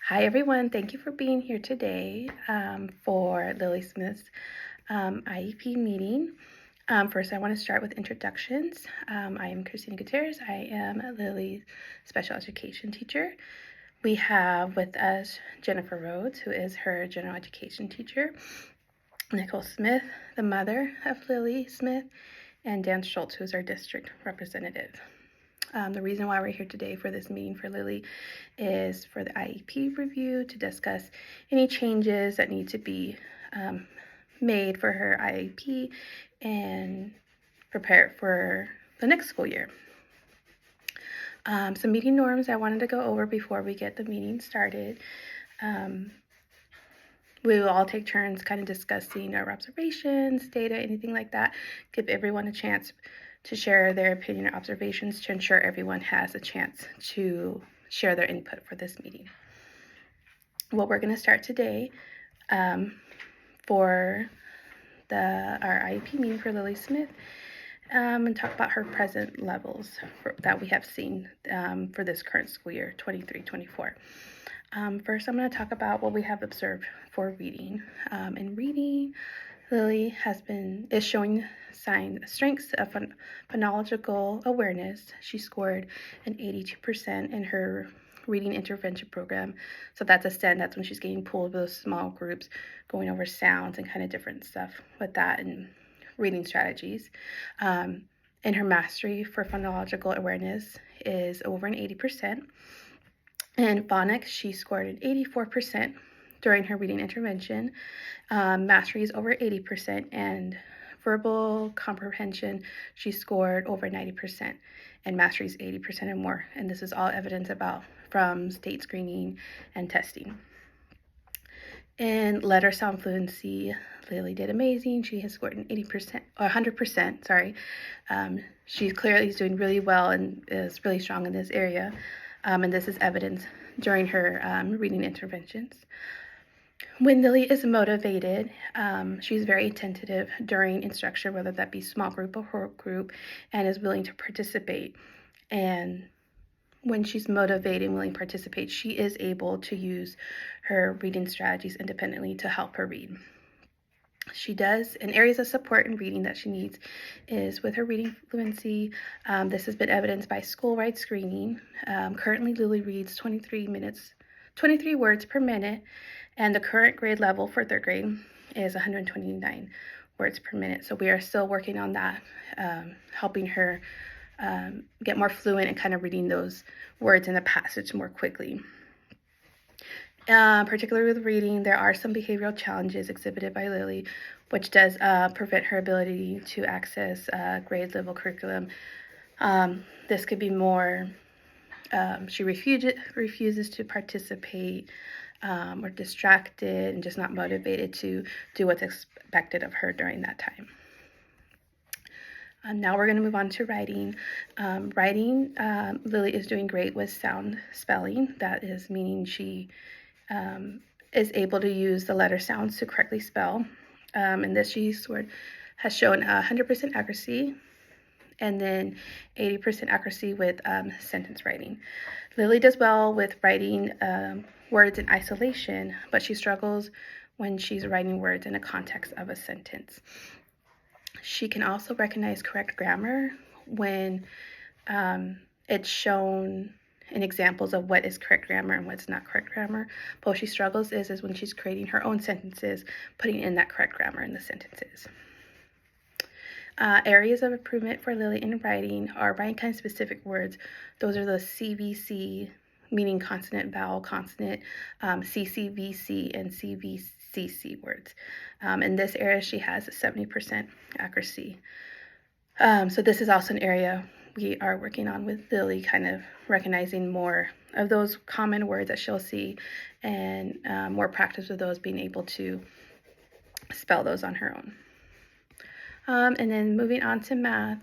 Hi everyone, thank you for being here today for Lily Smith's IEP meeting. First, I want to start with introductions. I am Christina Gutierrez. I am Lily's special education teacher. We have with us Jennifer Rhodes, who is her general education teacher, Nicole Smith, the mother of Lily Smith, and Dan Schultz, who is our district representative. The reason why we're here today for this meeting for Lily is for the IEP review to discuss any changes that need to be made for her IEP and prepare it for the next school year. Some meeting norms I wanted to go over before we get the meeting started. We will all take turns kind of discussing our observations, data, anything like that. Give everyone a chance to share their opinion or observations to ensure everyone has a chance to share their input for this meeting. Well, we're going to start today for our IEP meeting for Lily Smith and talk about her present levels that we have seen for this current school year, 23-24. First, I'm going to talk about what we have observed for reading. In reading, Lily is showing strengths of phonological awareness. She scored an 82% in her reading intervention program. So that's a SEND. That's when she's getting pulled with those small groups, going over sounds and kind of different stuff with that and reading strategies. And her mastery for phonological awareness is over an 80%. In phonics, she scored an 84% during her reading intervention. Mastery is over 80%, and verbal comprehension, she scored over 90%, and mastery is 80% and more. And this is all evidence from state screening and testing. In letter sound fluency, Lily did amazing. She has scored an 80% or 100%. Sorry, she clearly is doing really well and is really strong in this area. And this is evidence during her reading interventions. When Lily is motivated, she's very attentive during instruction, whether that be small group or whole group, and is willing to participate. And when she's motivated and willing to participate, she is able to use her reading strategies independently to help her read. She does, in areas of support and reading that she needs is with her reading fluency. This has been evidenced by school-wide screening. Currently, Lily reads 23 words per minute, and the current grade level for third grade is 129 words per minute. So we are still working on that, helping her get more fluent and kind of reading those words in the passage more quickly. Particularly with reading, there are some behavioral challenges exhibited by Lily, which does prevent her ability to access grade level curriculum. This could be more, she refuses to participate or distracted and just not motivated to do what's expected of her during that time. Now we're going to move on to writing. Lily is doing great with sound spelling. That is meaning she is able to use the letter sounds to correctly spell. And this she has shown 100% accuracy and then 80% accuracy with sentence writing. Lily does well with writing words in isolation, but she struggles when she's writing words in the context of a sentence. She can also recognize correct grammar when it's shown in examples of what is correct grammar and what's not correct grammar. But what she struggles is when she's creating her own sentences, putting in that correct grammar in the sentences. Areas of improvement for Lily in writing are writing kind of specific words. Those are the CVC, meaning consonant, vowel, consonant, CCVC, and CVCC words. In this area, she has a 70% accuracy. So this is also an area we are working on with Lily, kind of recognizing more of those common words that she'll see and more practice with those, being able to spell those on her own. And then moving on to math,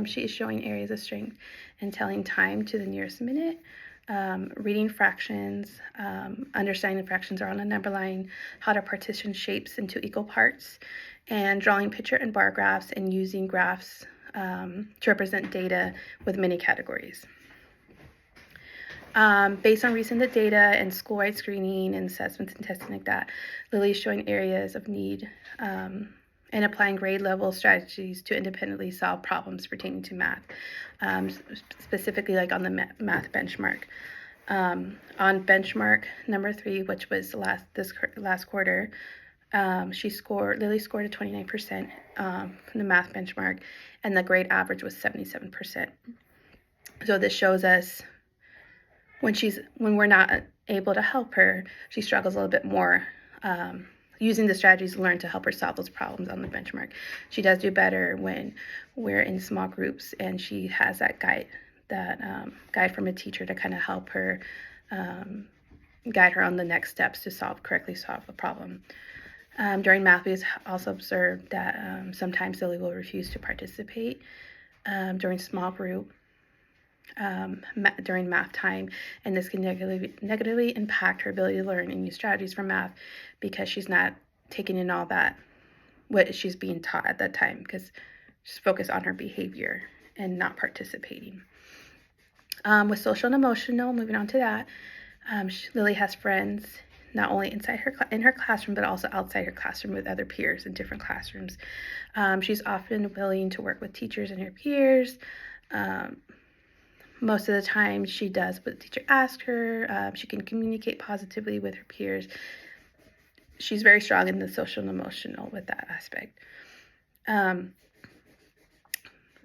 she is showing areas of strength in telling time to the nearest minute, reading fractions, understanding fractions are on a number line, how to partition shapes into equal parts, and drawing picture and bar graphs and using graphs to represent data with many categories. Based on recent data and school-wide screening and assessments and testing like that, Lily is showing areas of need and applying grade-level strategies to independently solve problems pertaining to math, specifically like on the math benchmark. On benchmark number 3, which was last quarter, Lily scored a 29% from the math benchmark, and the grade average was 77%. So this shows us when we're not able to help her, she struggles a little bit more using the strategies learned to help her solve those problems on the benchmark. She does do better when we're in small groups and she has that guide from a teacher to kind of help her guide her on the next steps to correctly solve a problem. During math, we also observed that sometimes Lily will refuse to participate during small group during math time, and this can negatively impact her ability to learn and use strategies for math because she's not taking in all that what she's being taught at that time because she's focused on her behavior and not participating. With social and emotional, moving on to that, Lily has friends not only in her classroom but also outside her classroom with other peers in different classrooms. She's often willing to work with teachers and her peers. Most of the time she does what the teacher asks her. She can communicate positively with her peers. She's very strong in the social and emotional with that aspect.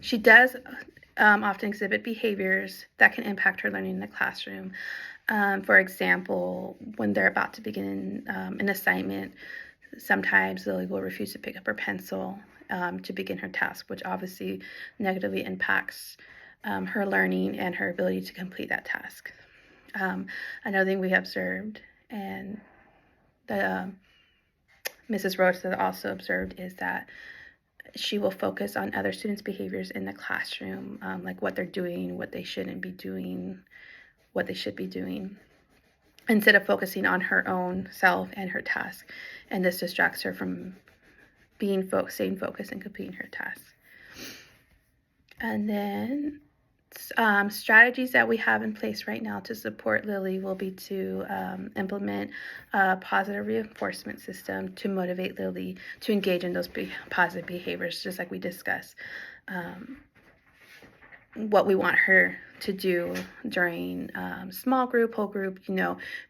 She does often exhibit behaviors that can impact her learning in the classroom. For example, when they're about to begin an assignment, sometimes Lily will refuse to pick up her pencil to begin her task, which obviously negatively impacts her learning and her ability to complete that task. Another thing we observed, and the Mrs. Rosa also observed, is that she will focus on other students' behaviors in the classroom, like what they're doing, what they shouldn't be doing, what they should be doing, instead of focusing on her own self and her task. And this distracts her from staying focused and completing her task. And then strategies that we have in place right now to support Lily will be to implement a positive reinforcement system to motivate Lily to engage in those positive behaviors, just like we discussed. What we want her to do during small group, whole group,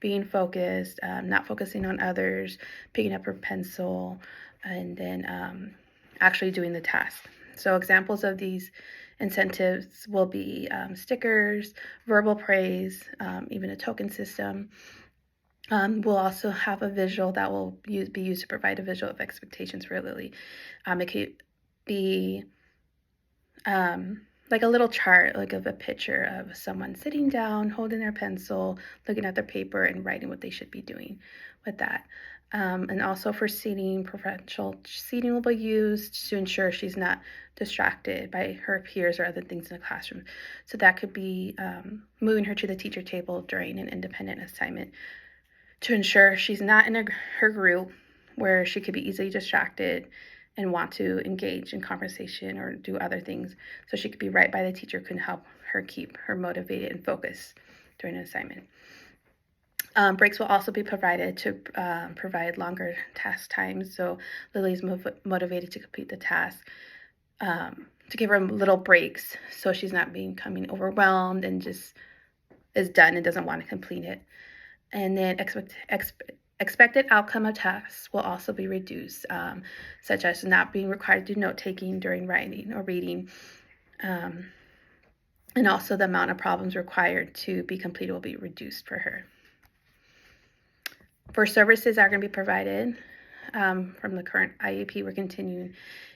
being focused, not focusing on others, picking up her pencil, and then actually doing the task. So examples of these incentives will be stickers, verbal praise, even a token system. We'll also have a visual that will be used to provide a visual of expectations for Lily. It could be like a little chart, like of a picture of someone sitting down, holding their pencil, looking at their paper, and writing what they should be doing with that. And also for seating, preferential seating will be used to ensure she's not distracted by her peers or other things in the classroom. So that could be moving her to the teacher table during an independent assignment to ensure she's not in her group where she could be easily distracted and want to engage in conversation or do other things. So she could be right by the teacher, can help her keep her motivated and focused during an assignment. Breaks will also be provided to provide longer task times. So Lily's motivated to complete the task, to give her little breaks so she's not becoming overwhelmed and just is done and doesn't want to complete it. And then expected outcome of tasks will also be reduced, such as not being required to do note-taking during writing or reading. And also the amount of problems required to be completed will be reduced for her. For services that are going to be provided from the current IEP we're continuing,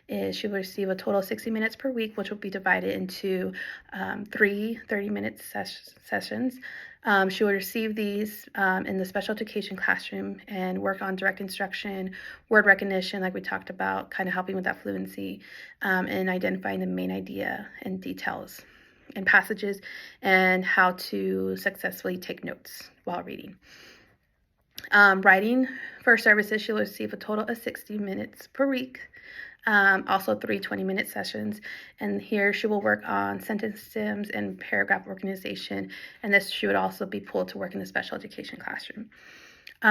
is she will receive a total of 60 minutes per week, which will be divided into 3 30-minute sessions. She will receive these in the special education classroom and work on direct instruction, word recognition, like we talked about, kind of helping with that fluency, and identifying the main idea and details and passages and how to successfully take notes while reading. Writing for services, she'll receive a total of 60 minutes per week. Also 3 20-minute sessions, and here she will work on sentence stems and paragraph organization, and this she would also be pulled to work in the special education classroom.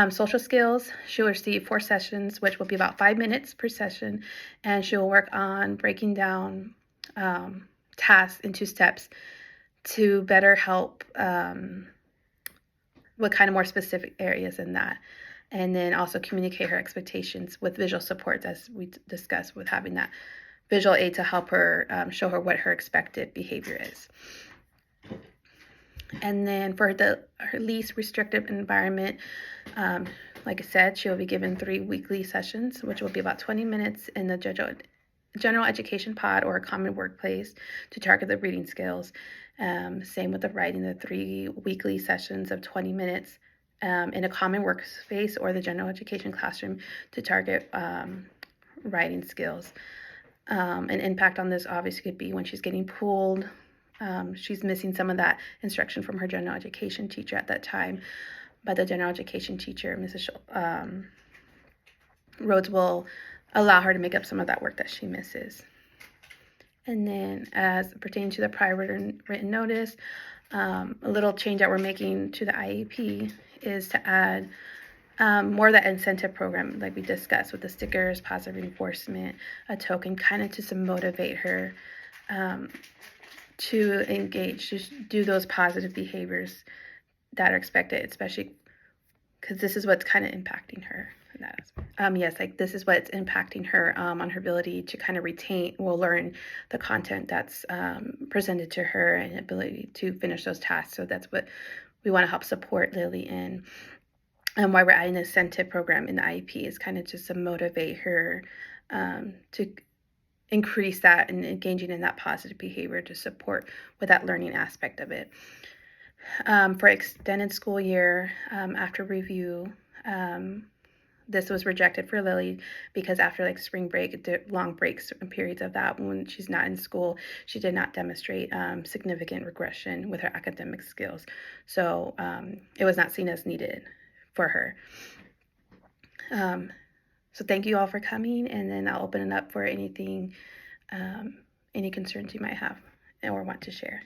Social skills, she'll receive 4 sessions, which will be about 5 minutes per session, and she'll work on breaking down tasks into steps to better help with kind of more specific areas in that. And then also communicate her expectations with visual supports, as we discussed, with having that visual aid to help her show her what her expected behavior is. And then for her least restrictive environment, like I said, she'll be given 3 weekly sessions, which will be about 20 minutes in the general education pod or a common workplace to target the reading skills. Same with the writing, the 3 weekly sessions of 20 minutes in a common workspace or the general education classroom to target writing skills. An impact on this obviously could be when she's getting pulled. She's missing some of that instruction from her general education teacher at that time, but the general education teacher, Mrs. Rhodes, will allow her to make up some of that work that she misses. And then as pertaining to the prior written notice, a little change that we're making to the IEP is to add more of that incentive program like we discussed with the stickers, positive reinforcement, a token, kind of to motivate her to engage, to do those positive behaviors that are expected, especially because this is what's kind of impacting her. Yes, like this is what's impacting her on her ability to kind of retain, learn the content that's presented to her and ability to finish those tasks. So that's what we want to help support Lily in. And why we're adding the incentive program in the IEP is kind of just to motivate her to increase that and engaging in that positive behavior to support with that learning aspect of it. For extended school year, after review, this was rejected for Lily because after like spring break, the long breaks and periods of that when she's not in school, she did not demonstrate significant regression with her academic skills. So it was not seen as needed for her. So thank you all for coming, and then I'll open it up for anything, any concerns you might have or want to share.